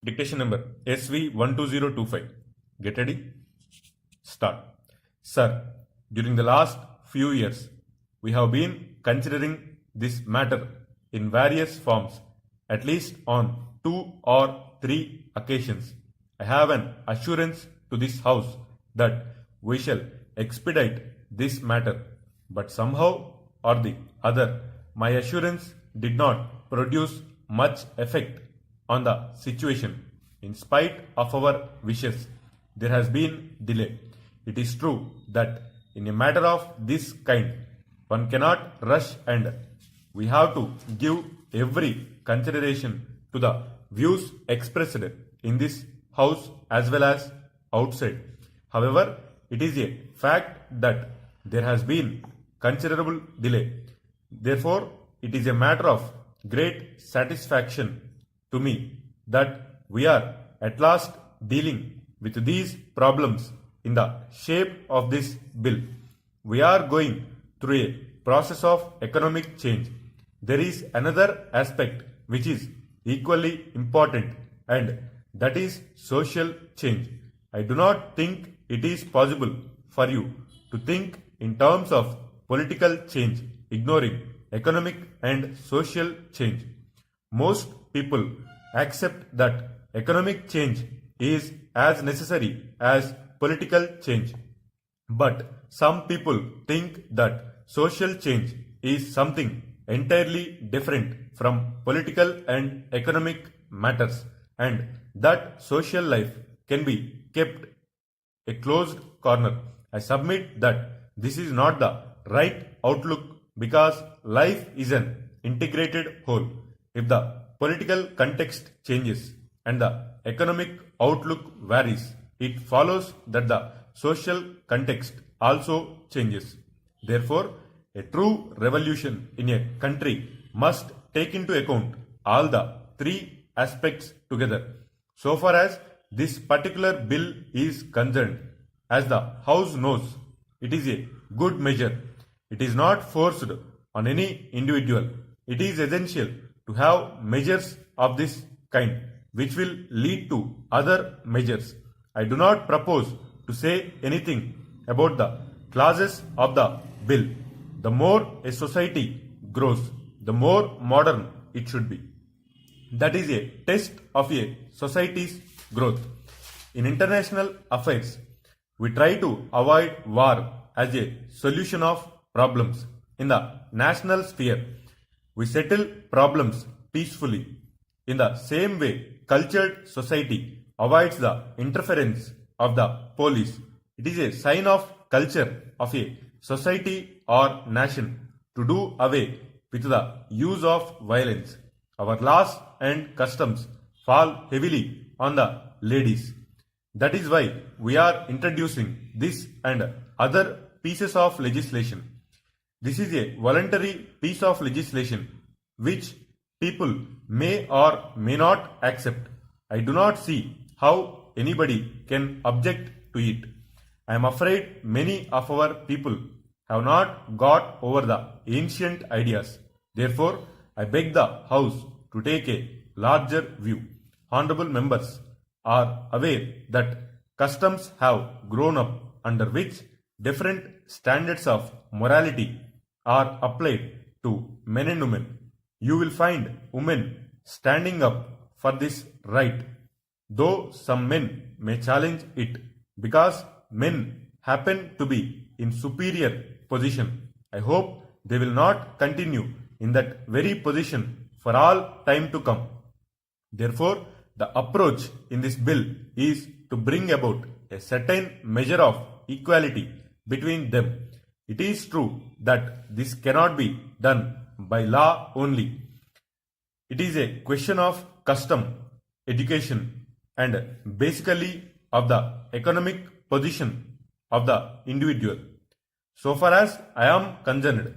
Dictation number SV12025. Get ready? Start. Sir, during the last few years, we have been considering this matter in various forms, at least on 2 or 3 occasions. I have an assurance to this House that we shall expedite this matter, but somehow or the other, my assurance did not produce much effect on the situation. In spite of our wishes, there has been delay. It is true that in a matter of this kind, one cannot rush and we have to give every consideration to the views expressed in this House as well as outside. However, it is a fact that there has been considerable delay. Therefore, it is a matter of great satisfaction to me that we are at last dealing with these problems in the shape of this bill. We are going through a process of economic change. There is another aspect which is equally important, and that is social change. I do not think it is possible for you to think in terms of political change, ignoring economic and social change. Most people accept that economic change is as necessary as political change. But some people think that social change is something entirely different from political and economic matters, and that social life can be kept a closed corner. I submit that this is not the right outlook because life is an integrated whole. If the political context changes and the economic outlook varies, it follows that the social context also changes. Therefore, a true revolution in a country must take into account all the 3 aspects together. So far as this particular bill is concerned, as the House knows, it is a good measure. It is not forced on any individual. It is essential to have measures of this kind which will lead to other measures. I do not propose to say anything about the clauses of the bill. The more a society grows, the more modern it should be. That is a test of a society's growth. In international affairs, we try to avoid war as a solution of problems. In the national sphere, we settle problems peacefully. In the same way, cultured society avoids the interference of the police. It is a sign of culture of a society or nation to do away with the use of violence. Our laws and customs fall heavily on the ladies. That is why we are introducing this and other pieces of legislation. This is a voluntary piece of legislation which people may or may not accept. I do not see how anybody can object to it. I am afraid many of our people have not got over the ancient ideas. Therefore, I beg the House to take a larger view. Honorable members are aware that customs have grown up under which different standards of morality are applied to men and women. You will find women standing up for this right, though some men may challenge it because men happen to be in superior position. I hope they will not continue in that very position for all time to come. Therefore, the approach in this bill is to bring about a certain measure of equality between them. It is true that this cannot be done by law only. It is a question of custom, education, and basically of the economic position of the individual. So far as I am concerned,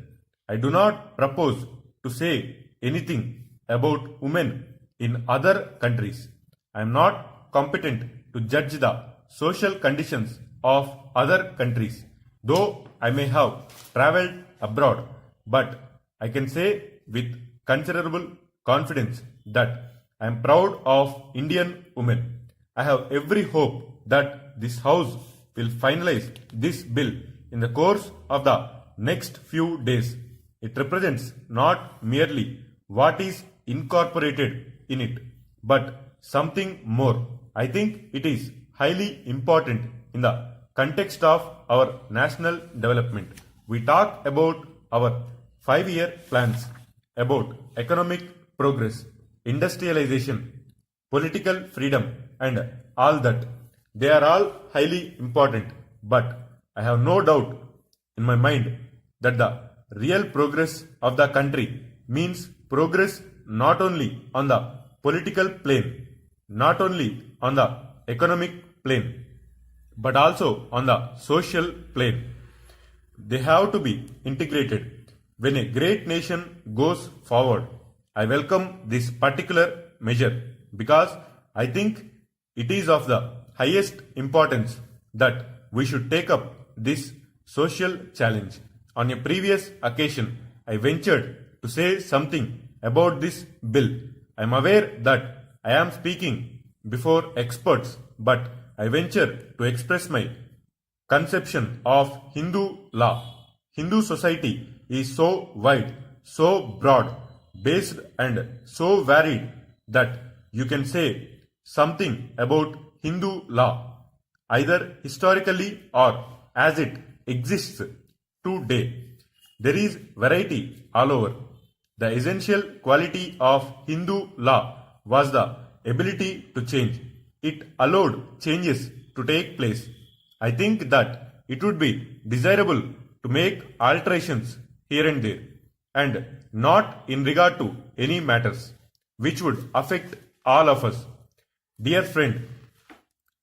I do not propose to say anything about women in other countries. I am not competent to judge the social conditions of other countries, though I may have travelled abroad, but I can say with considerable confidence that I am proud of Indian women. I have every hope that this House will finalize this bill in the course of the next few days. It represents not merely what is incorporated in it, but something more. I think it is highly important in the context of our national development. We talk about our 5-year plans, about economic progress, industrialization, political freedom, and all that. They are all highly important, but I have no doubt in my mind that the real progress of the country means progress not only on the political plane, not only on the economic plane, but also on the social plane. They have to be integrated. When a great nation goes forward, I welcome this particular measure because I think it is of the highest importance that we should take up this social challenge. On a previous occasion, I ventured to say something about this bill. I am aware that I am speaking before experts, but I venture to express my conception of Hindu law. Hindu society is so wide, so broad, based and so varied that you can say something about Hindu law, either historically or as it exists today. There is variety all over. The essential quality of Hindu law was the ability to change. It allowed changes to take place. I think that it would be desirable to make alterations here and there, and not in regard to any matters which would affect all of us. Dear friend,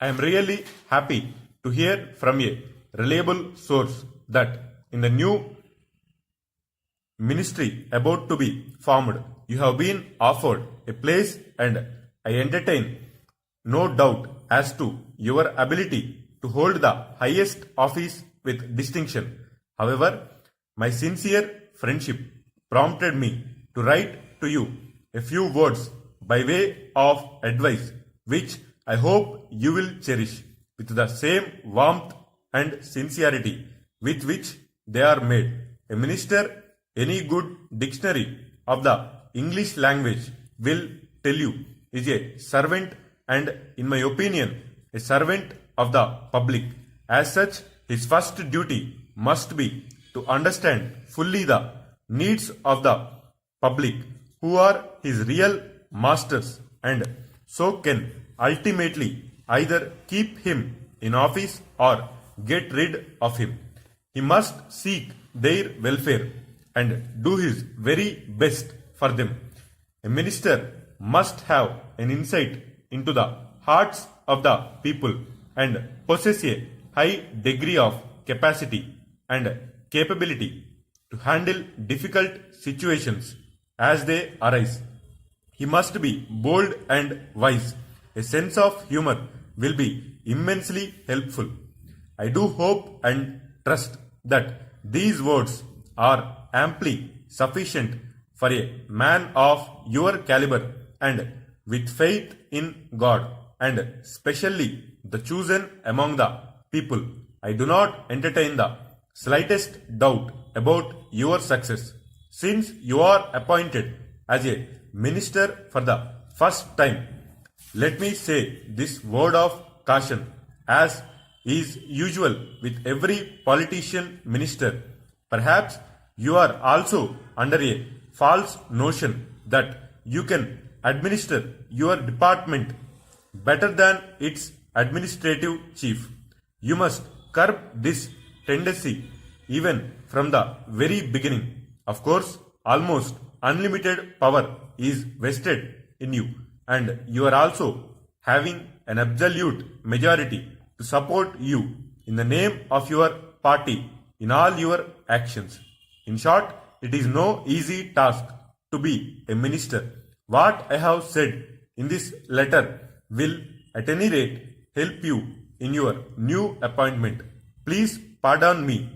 I am really happy to hear from a reliable source that in the new ministry about to be formed, you have been offered a place, and I entertain no doubt as to your ability to hold the highest office with distinction. However, my sincere friendship prompted me to write to you a few words by way of advice, which I hope you will cherish with the same warmth and sincerity with which they are made. A minister, any good dictionary of the English language will tell you, is a servant, and in my opinion, a servant of the public. As such, his first duty must be to understand fully the needs of the public, who are his real masters, and so can ultimately either keep him in office or get rid of him. He must seek their welfare and do his very best for them. A minister must have an insight into the hearts of the people and possess a high degree of capacity and capability to handle difficult situations as they arise. He must be bold and wise. A sense of humor will be immensely helpful. I do hope and trust that these words are amply sufficient for a man of your caliber, and with faith in God and specially the chosen among the people, I do not entertain the slightest doubt about your success. Since you are appointed as a minister for the first time, let me say this word of caution, as is usual with every politician minister. Perhaps you are also under a false notion that you can administer your department better than its administrative chief. You must curb this tendency even from the very beginning. Of course, almost unlimited power is vested in you, and you are also having an absolute majority to support you in the name of your party in all your actions. In short, it is no easy task to be a minister. What I have said in this letter will at any rate help you in your new appointment. Please pardon me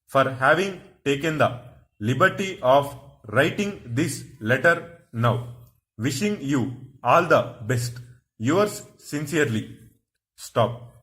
for having taken the liberty of writing this letter now. Wishing you All the best. Yours sincerely. Stop.